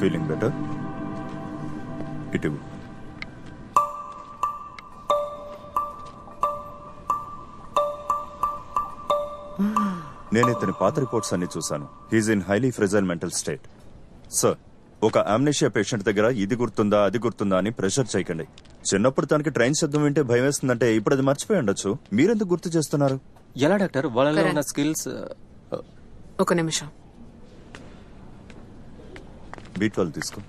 Feeling better? ఇటు నేను ఇతని పాత రిపోర్ట్స్ అన్ని చూశాను. He's in highly fragile mental state. Sir, ఒక అమ్నేషియా పేషెంట్ దగ్గర ఇది గుర్తుందా అది గుర్తుందా అని ప్రెషర్ చేయకండి. చిన్నప్పుడు తనకి ట్రైన్ శబ్దం వింటే భయం వేస్తుందంటే ఇప్పుడు అది మర్చిపోయి ఉండొచ్చు. మీరెందుకు గుర్తు చేస్తున్నారు? ఎలా డాక్టర్ వాళ్ళలో ఉన్న స్కిల్స్? ఒక నిమిషం. B12 తీసుకో.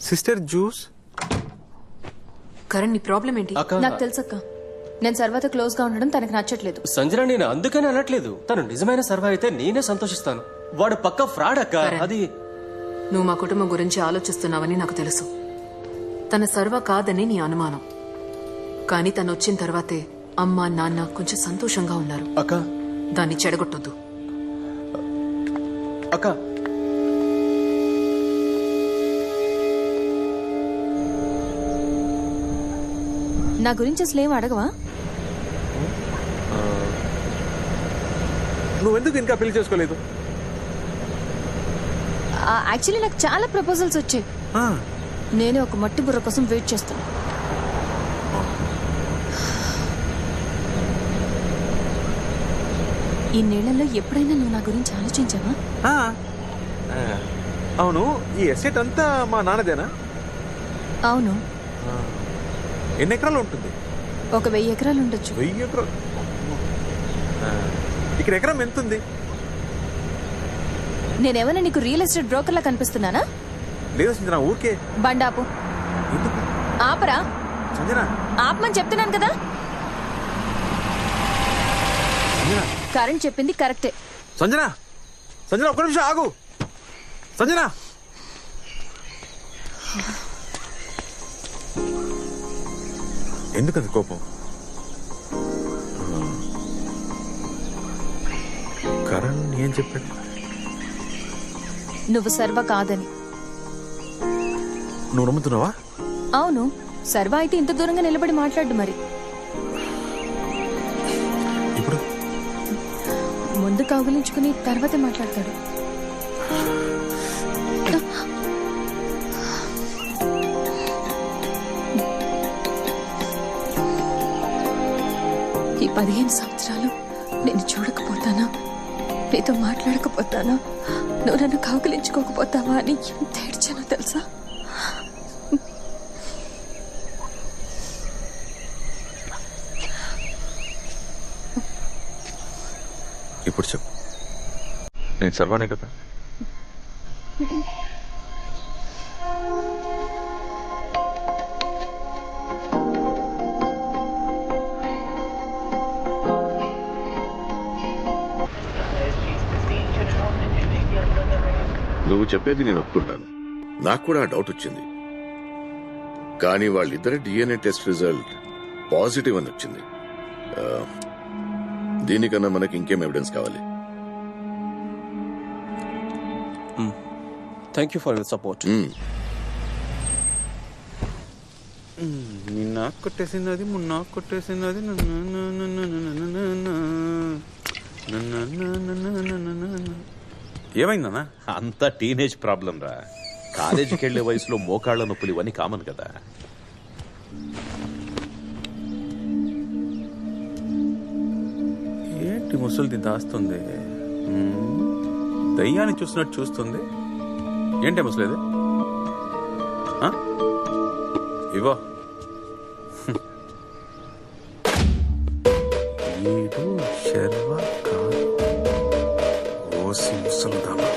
Sister juice. కరణ్, నీ ప్రాబ్లం ఏంటి? నాకు తెలుసక్క, నేను సర్వతో క్లోజ్ గా ఉండడం తనకు నచ్చట్లేదు. సంజన, నేను అందుకని అనట్లేదు. తను నిజమైన సర్వ అయితే నేనే సంతోషిస్తాను. వాడు పక్క ఫ్రాడ్ అక్క. అది నువ్వు మా కుటుంబం గురించి ఆలోచిస్తున్నావని నాకు తెలుసు. తన సర్వ కాదని నీ అనుమానం. కానీ తను వచ్చిన తర్వాతే అమ్మ నాన్న కొంచెం సంతోషంగా ఉన్నారు. అక్క, దాన్ని చెడగొట్టొద్దు. అక్క, నా గురించి అసలు ఏం అడగవా? నువ్వెందుకు ఇంకా పెళ్లి చేసుకోలేదు? యాక్చువల్లీ నాకు చాలా ప్రపోజల్స్ వచ్చాయి. నేనే ఒక మట్టి బుర్ర కోసం వెయిట్ చేస్తాను. ఈ నెలలో ఎప్పుడైనా నువ్వు నా గురించి ఆలోచించావా? అవును, ఈ ఎస్టేట్ అంతా మా నాన్నదేనా? అవును. ఎన్ని ఎకరాలు ఉంటుంది? ఒక 1000 ఎకరాలు ఉండొచ్చు. 1000 ఎకరాలు? ఇక్కడ ఎకరం ఎంత ఉంది? నేనేమైనా నీకు రియల్ ఎస్టేట్ బ్రోకర్లా కనిపిస్తున్నానా? లేదు సంజన, ఊరికే. బండాపు. ఆపరా. సంజన, ఆపమని చెప్తున్నాను కదా. కరెంట్ చెప్పింది కరెక్టే. సంజన, సంజన ఒక్క నిమిషం ఆగు. సంజన, ఎందుకంత కోపం? కరణ్ ఏం చెప్పాడు? నువ్వు సర్వ కాదని. నువ్వు నమ్ముతున్నావా? అవును, సర్వ అయితే ఇంత దూరంగా నిలబడి మాట్లాడు. మరి ఇప్పుడు ముందు కౌగిలించుకుని తర్వాతే మాట్లాడతాడు. ఈ 15 సంవత్సరాలు నేను చూడకపోతానా, నీతో మాట్లాడకపోతానా, నువ్వు నన్ను కౌగిలించుకోకపోతావా అని ఎంత ఏడ్చానో తెలుసా? ఇప్పుడు చెప్పు, నేను సర్వానే కదా. నువ్వు చెప్పేది నేను ఒప్పుకుంటాను. నాకు కూడా ఆ డౌట్ వచ్చింది. కానీ వాళ్ళిద్దరి DNA టెస్ట్ రిజల్ట్ పాజిటివ్ అని వచ్చింది. దీనికన్నా మనకి ఇంకేం ఎవిడెన్స్ కావాలి? Thank you for your support. నిన్న కొట్టేసినది, మొన్న కొట్టేసినది. ఏమైందన్నా? అంతా టీనేజ్ ప్రాబ్లం రా. కాలేజీకి వెళ్లే వయసులో మోకాళ్ల నొప్పులు ఇవన్నీ కామన్ కదా. ఏంటి ముసలిది దాస్తుంది? దయ్యాన్ని చూసినట్టు చూస్తుంది. ఏంటి ముసలేది? ఇవో ఈడు శర్వ కాదు, ఓసి ముసలిదామా.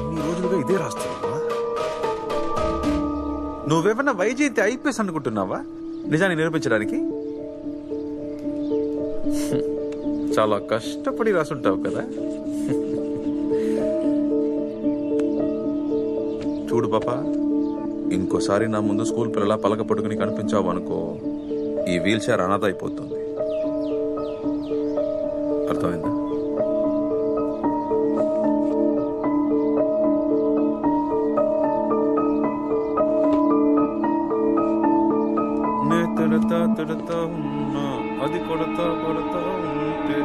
ఇన్ని రోజులుగా ఇదే రాస్తున్నావా? నువ్వేమన్నా వైజయంతి IPS అనుకుంటున్నావా నిజాన్ని నిరూపించడానికి? చాలా కష్టపడి రాసుంటావు కదా. చూడు పాపా, ఇంకోసారి నా ముందు స్కూల్ పిల్లల పలక పట్టుకుని కనిపించావు అనుకో, ఈ వీల్ చైర్ అనాథ అయిపోతుంది. అర్థమైందా? అది కొడతా కొడతా ఉంటే.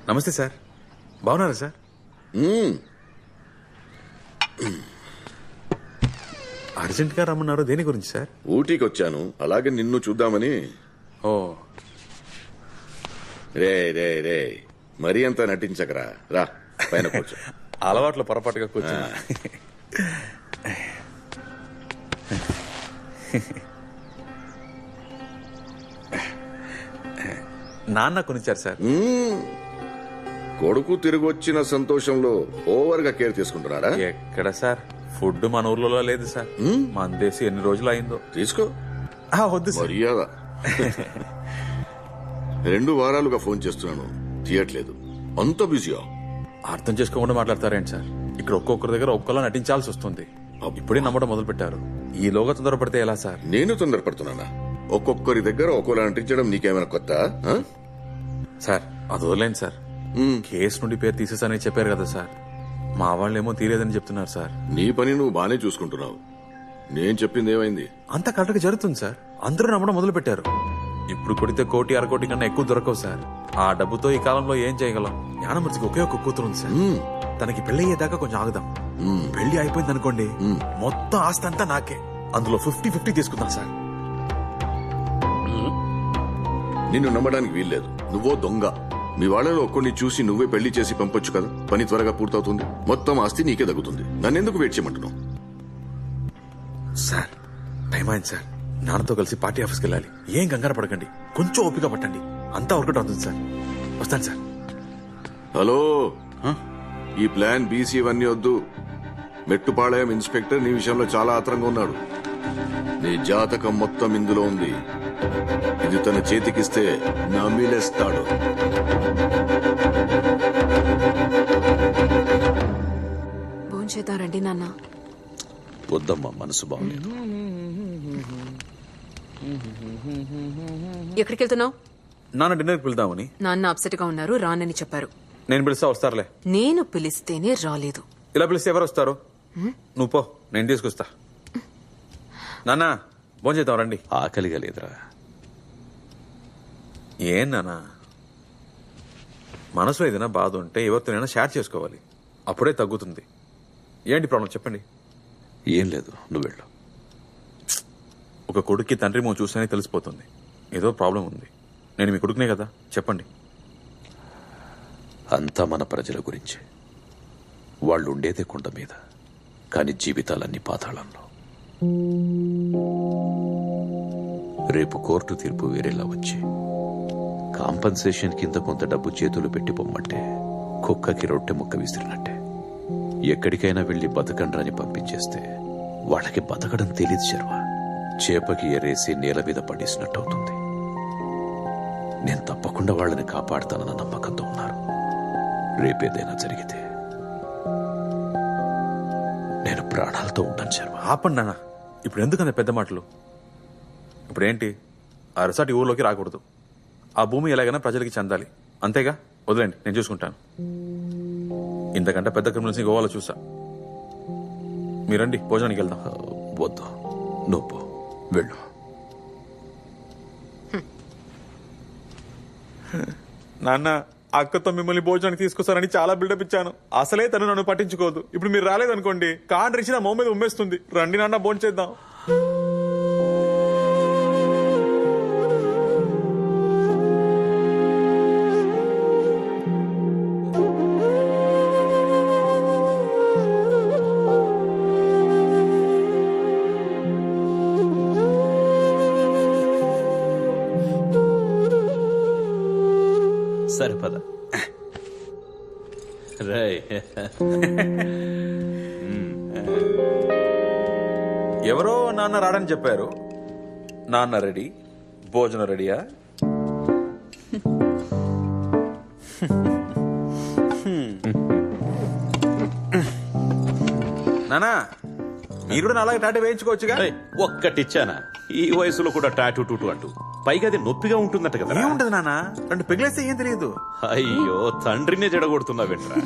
నమస్తే సార్, బాగున్నారా సార్? అర్జెంట్ గా రమ్మన్నారు, దేని గురించి సార్? ఊటీకి వచ్చాను, అలాగే నిన్ను చూద్దామని. ఓ, రే రే రే మరీ అంతా నటించకరా, రా పైన కూర్చో. అలవాట్లో పొరపాటుగా కూర్చున్నా. నాన్న కొనిచ్చారు సార్. కొడుకు తిరిగి వచ్చిన సంతోషంలో ఓవర్ గా కేర్ తీసుకుంటున్నారా? ఎక్కడ సార్, ఫుడ్ మన ఊర్లో లేదు సార్. మన దేశం ఎన్ని రోజులు అయిందో. తీసుకో. వద్దు సార్. మర్యాద. 2 వారాలుగా ఫోన్ చేస్తున్నాను, తీయట్లేదు. అంత బిజీయా? అర్థం చేసుకోకుండా మాట్లాడతారేంటి సార్? ఇక్కడ ఒక్కొక్కరి దగ్గర ఒక్కోలా నటించాల్సి వస్తుంది. ఇప్పుడే నమ్మడం మొదలు పెట్టారు, ఈలోగా తొందరపడితే ఎలా సార్? నేను తొందరపడుతున్నానా? ఒక్కొక్కరి దగ్గర ఒక్కోలా నటించడం నీకేమైనా కొత్త? సార్ అది వదిలేండి సార్. కేసు నుండి పేరు తీసేసానని చెప్పారు కదా సార్, మా వాళ్ళేమో తీరేదని చెప్తున్నారు సార్. నీ పని నువ్వు బానే చూసుకుంటున్నావు, నేను చెప్పింది ఏమైంది? అంతా కరెక్ట్ గా జరుగుతుంది సార్. అందరూ నమ్మడం మొదలు పెట్టారు. ఇప్పుడు కొడితే 1-1.5 కోటి కన్నా ఎక్కువ దొరకవు సార్. ఆ డబ్బుతో ఈ కాలంలో ఏం చేయగలం? జ్ఞానమూర్తికి ఒకే ఒక కూతురు ఉంది సార్. తనకి పెళ్లి అయ్యేదాకా కొంచెం ఆగుదాం. పెళ్లి అయిపోయింది అనుకోండి, మొత్తం ఆస్తి అంతా నాకే. అందులో 50-50 తీసుకుందాం సార్. నిన్ను నమ్మడానికి వీల్లేదు, నువ్వో దొంగ. మీ వాళ్ళలో ఒక్కడిని చూసి నువ్వే పెళ్లి చేసి పంపొచ్చు కదా, పని త్వరగా పూర్తవుతుంది, మొత్తం ఆస్తి నీకే తగ్గుతుంది. నన్నెందుకు వెయిట్ చేయమంటున్నావు? సార్ టైం అయింది సార్, నాన్నతో కలిసి పార్టీ ఆఫీస్కి వెళ్ళాలి. ఏం కంగారు పడకండి, కొంచెం ఓపిక పట్టండి, అంతా వర్కౌట్ అవుతుంది సార్. వస్తాను సార్. హలో, ఈ ప్లాన్ బీసీ ఇవన్నీ వద్దు. మెట్టుపాళయం ఇన్స్పెక్టర్ నీ విషయంలో చాలా ఆత్రంగా ఉన్నాడు. నీ జాతకం మొత్తం ఇందులో ఉంది. ఇది తన చేతికిస్తే నమిలేస్తాడు. భోంచేద్దారండి నాన్న. వద్దమ్మా, మనసు బాగలేదు. ఎక్కడికి వెళ్తున్నావు? నాన్న డిన్నర్కి వెళ్దామని. నాన్న అప్సెట్ గా ఉన్నారు, రానని చెప్పారు. నేను పిలిస్తే వస్తారులే. నేను పిలిస్తేనే రాలేదు. ఇలా పిలిస్తే ఎవరు వస్తారు? నువ్వు పో, నేను తీసుకొస్తా. నాన్న భోంచేద్దాం రండి. ఆకలిగా లేదురా. ఏం నాన్న, మనసులో ఏదైనా బాధ ఉంటే ఎవరితోనైనా షేర్ చేసుకోవాలి, అప్పుడే తగ్గుతుంది. ఏంటి ప్రాబ్లం చెప్పండి. ఏం లేదు, నువ్వు వెళ్ళు. ఒక కొడుక్కి తండ్రి మో చూస్తేనే తెలిసిపోతుంది ఏదో ప్రాబ్లం ఉంది. నేను మీ కొడుకునే కదా, చెప్పండి. అంతా మన ప్రజల గురించి. వాళ్ళు ఉండేదే కొండ మీద, కానీ జీవితాలన్నీ పాతాళంలో. రేపు కోర్టు తీర్పు వేరేలా వచ్చి కాంపన్సేషన్ కింద కొంత డబ్బు చేతులు పెట్టి పొమ్మంటే కుక్కకి రొట్టె ముక్క విసిరినట్టే. ఎక్కడికైనా వెళ్లి బతకండ్రని పంపించేస్తే వాళ్ళకి బతకడం తెలీదు శర్వా. చేపకి ఎరేసి నేల మీద పడేసినట్టు అవుతుంది. నేను తప్పకుండా వాళ్ళని కాపాడుతానన్న నమ్మకంతో ఉన్నారు. రేపేదైనా జరిగితే నేను ప్రాణాలతో ఉంటాను శర్వా. ఆపండి నాన్న, ఇప్పుడు ఎందుకంత పెద్ద మాటలు? ఇప్పుడేంటి, ఆ రిసార్ట్ ఊర్లోకి రాకూడదు, ఆ భూమి ఎలాగైనా ప్రజలకి చెందాలి, అంతేగా? వదిలేండి, నేను చూసుకుంటాను. ఇంతకంటే పెద్ద క్రిమినల్స్ గోవాలో చూసా. మీరండి, భోజనానికి వెళ్దాం. వద్దు, నువ్వు పో, వెళ్ళు. నాన్న, అక్కతో మిమ్మల్ని భోజనానికి తీసుకొస్తారని చాలా బిల్డప్ ఇచ్చాను. అసలే తను నన్ను పట్టించుకోదు. ఇప్పుడు మీరు రాలేదనుకోండి, కాండ్ర ఇచ్చి నా మొహం మీద ఉమ్మేస్తుంది. రండి నాన్న, భోంచేద్దాం. సరిపద రేయ్. ఎవరో నాన్న రాడని చెప్పారు. నాన్న రెడీ, భోజనం రెడీయా? నానా, మీరు కూడా అలాగే టాటా వేయించుకోవచ్చుగా. రేయ్, ఒక్కటిచ్చానా? ఈ వయసులో కూడా టాటూ టూటు అంటూ, పైగా అది నొప్పిగా ఉంటుందట కదా. ఏముంటది నాన్న, 2 పెగిలేస్తే ఏం తెలియదు. అయ్యో, తండ్రినే జడగొడుతున్నా వెంట్రా.